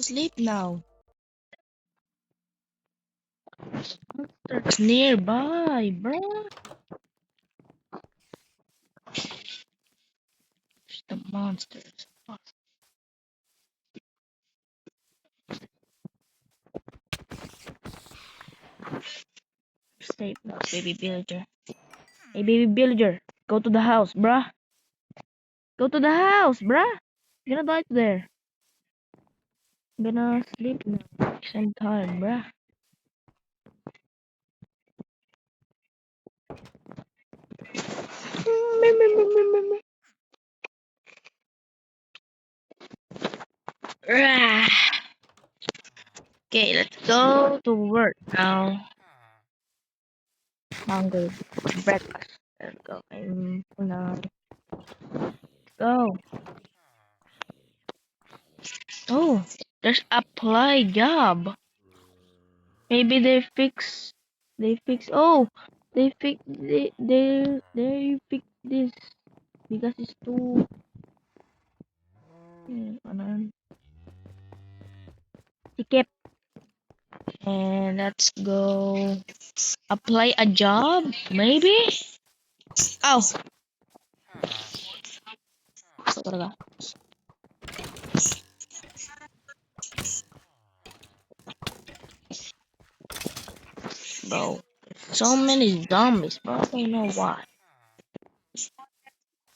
to sleep now. Monsters nearby, bruh. There's the monsters. Sleep now, baby villager. Hey, baby villager, go to the house, bruh. Go to the house, bruh. You're gonna die there. I'm gonna sleep now. 'Cause I'm tired, bruh. Rah. Okay, let's go to work now. Hungry. Breakfast. Let's go. I'm gonna go. Oh, there's apply job. Maybe oh, they fix this because it's too sikip. And let's go apply a job, maybe? Oh, ito talaga. Bro, so many zombies, bro. I don't know why.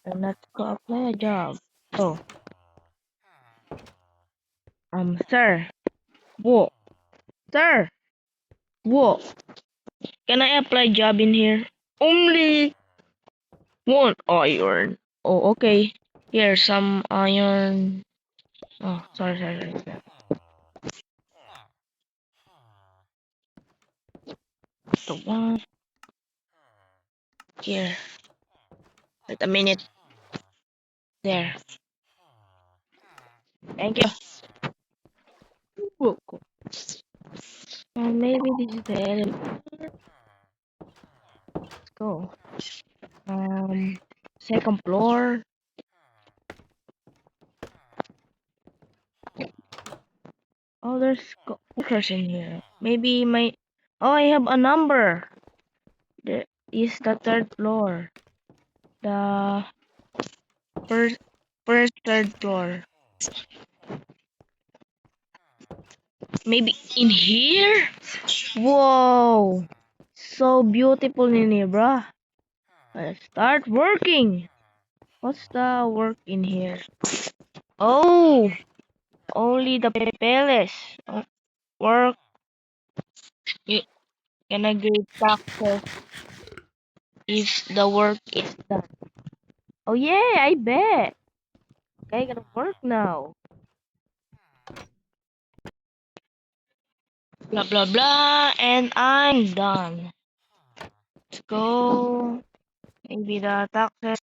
And let's go apply a job. Oh, sir. Whoa, sir. Whoa. Can I apply job in here? Only one iron. Oh, okay. Here's some iron. Oh, sorry. The one here. Wait a minute. There. Thank you. Whoa. Maybe this is the elevator. Let's go. Second floor. Oh, there's workers in here. Maybe my. Oh, I have a number. There is the third floor. The third floor. Maybe in here? Whoa! So beautiful in here, bruh. Let's start working. What's the work in here? Oh! Only the papeles. Work. You gonna get taxes if the work is done. Oh yeah, I bet. Okay, gonna work now. Blah blah blah, and I'm done. Let's go. Maybe the taxes.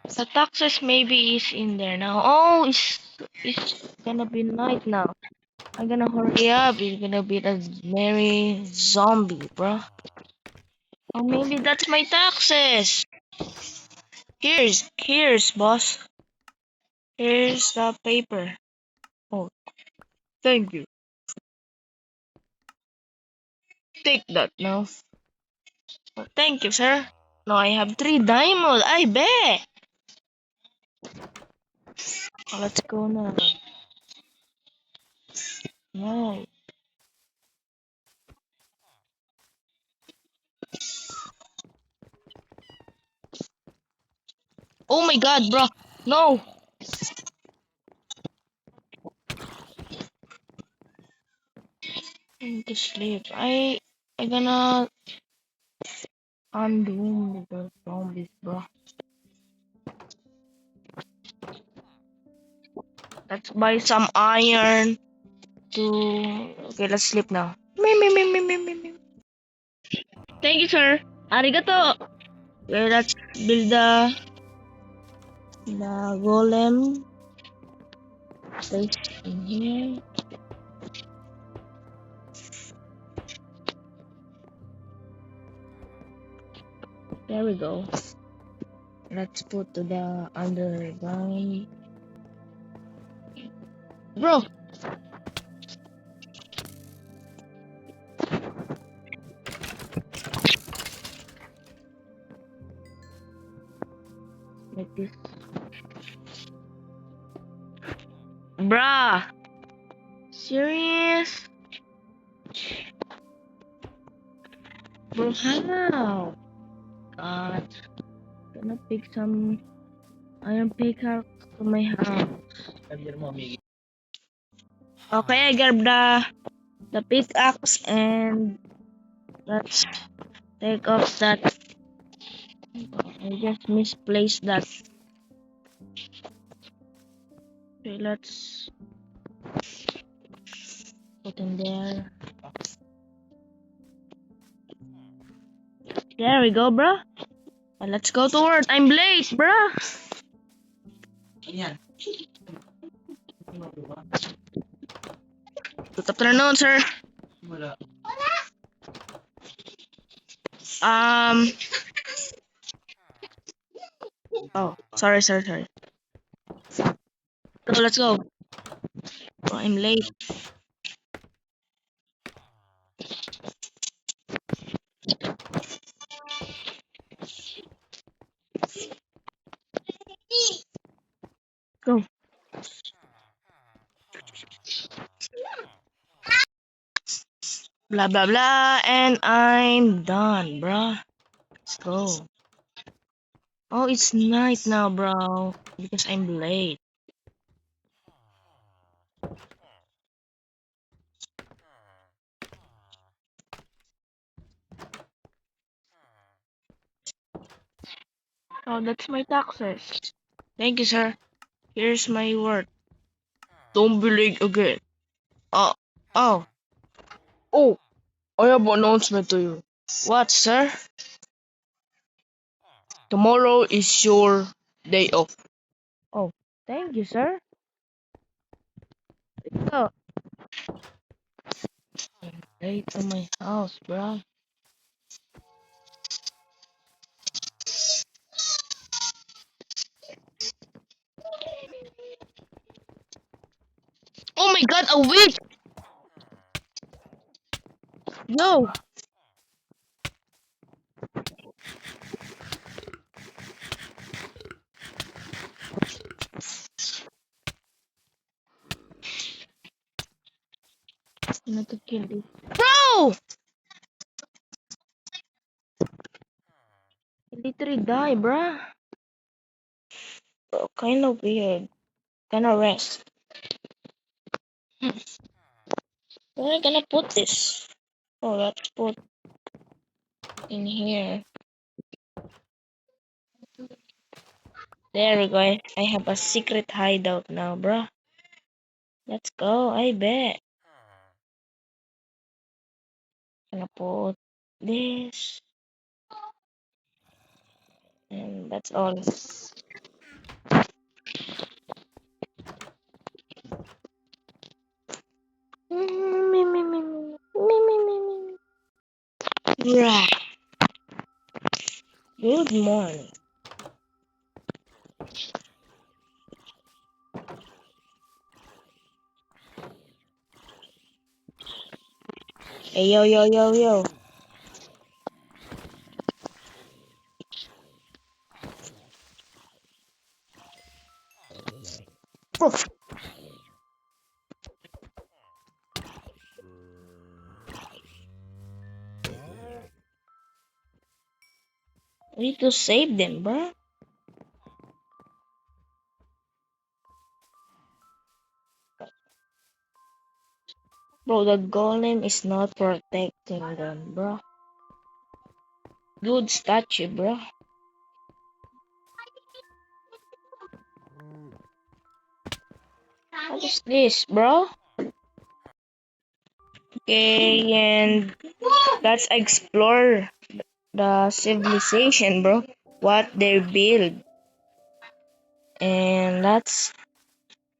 The taxes maybe is in there now. Oh, it's gonna be night now. I'm gonna hurry up. It's gonna be the merry zombie, bro. Oh, maybe that's my taxes. Here's, boss. Here's the paper. Oh, thank you. Take that now. Oh, thank you, sir. Now I have 3 diamonds. I bet. Oh, let's go now. No. Oh my God, bro. No. I need to sleep. I gonna undo the zombies, bro. Let's buy some iron to. Okay, let's sleep now. Me. Thank you, sir. Arigato. Okay, let's build the golem. Place in here. There we go. Let's put to the underground. Bro, Like this. Bruh. Serious? Bro, how? God. Gonna pick some iron pickaxe to my house. Okay, I grab the pickaxe and let's take off that. I just misplaced that. Okay, let's put in there. There we go, bruh. And let's go to work. I'm late, bruh. Good afternoon, sir. Um. Oh, sorry, sorry. So let's go. Oh, I'm late. Go. Blah blah blah, and I'm done, bruh. Let's go. Oh, it's night now, bro. Because I'm late. Oh, that's my taxes. Thank you, sir. Here's my word. Don't be late again. Oh, oh, oh! I have an announcement to you. What, sir? Tomorrow is your day off. Oh, thank you, sir. Oh, I'm late to my house, bro. Oh my God! A witch! Yo, I'm not to kill this, bro. He literally die, bruh. Bro, kind of weird. Gonna rest. Where am I gonna put this? Oh, let's put in here. There we go. I have a secret hideout now, bro. Let's go. I bet. Gonna put this, and that's all. Me, me, me, me, me, me, me, me. Right. Good morning. Hey, yo, yo, yo, yo. Bro, we need to save them, bro. Bro, the golem is not protecting them, bro. Good statue, bro. What is this, bro? Okay, and let's explore the civilization, bro. What they build. And let's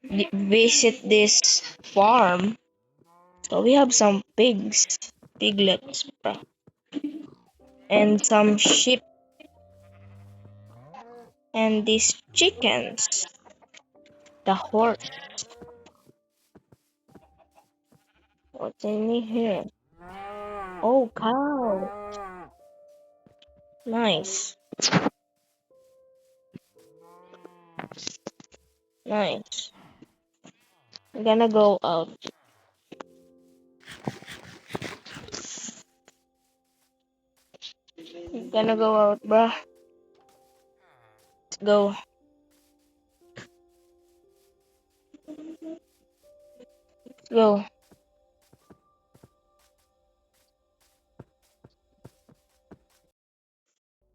visit this farm. So we have some piglets, bro. And some sheep. And these chickens. The horse. What's in here? Oh, cow. Nice. Nice. I'm gonna go out. I'm gonna go out, bruh. Let's go. Let's go.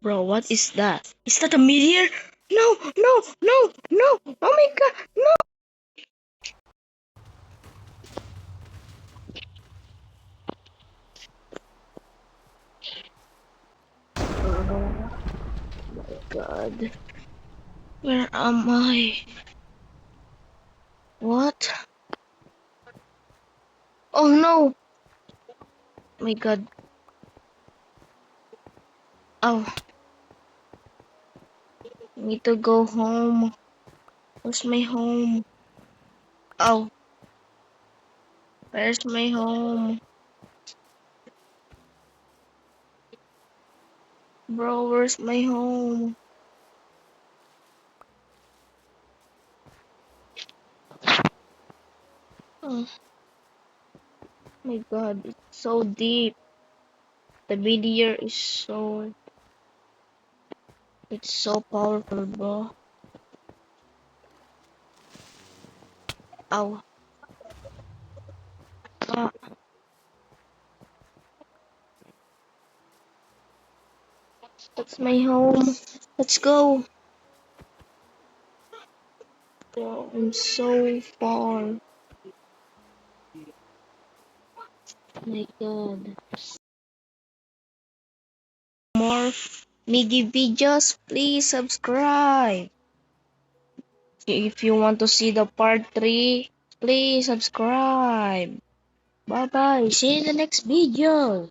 Bro, what is that? Is that a meteor? No, no, no, no. Oh my god, no. Oh my god. Where am I? What? Oh no. My god. Oh, I need to go home. Where's my home? Oh, where's my home? Bro, where's my home? Oh my god, it's so deep. The meteor is it's so powerful, bro. Ow. Ah, that's my home. Let's go. Bro, I'm so far. My god. More Miggy videos, please subscribe. If you want to see the part 3, please subscribe. Bye bye. See you in the next video.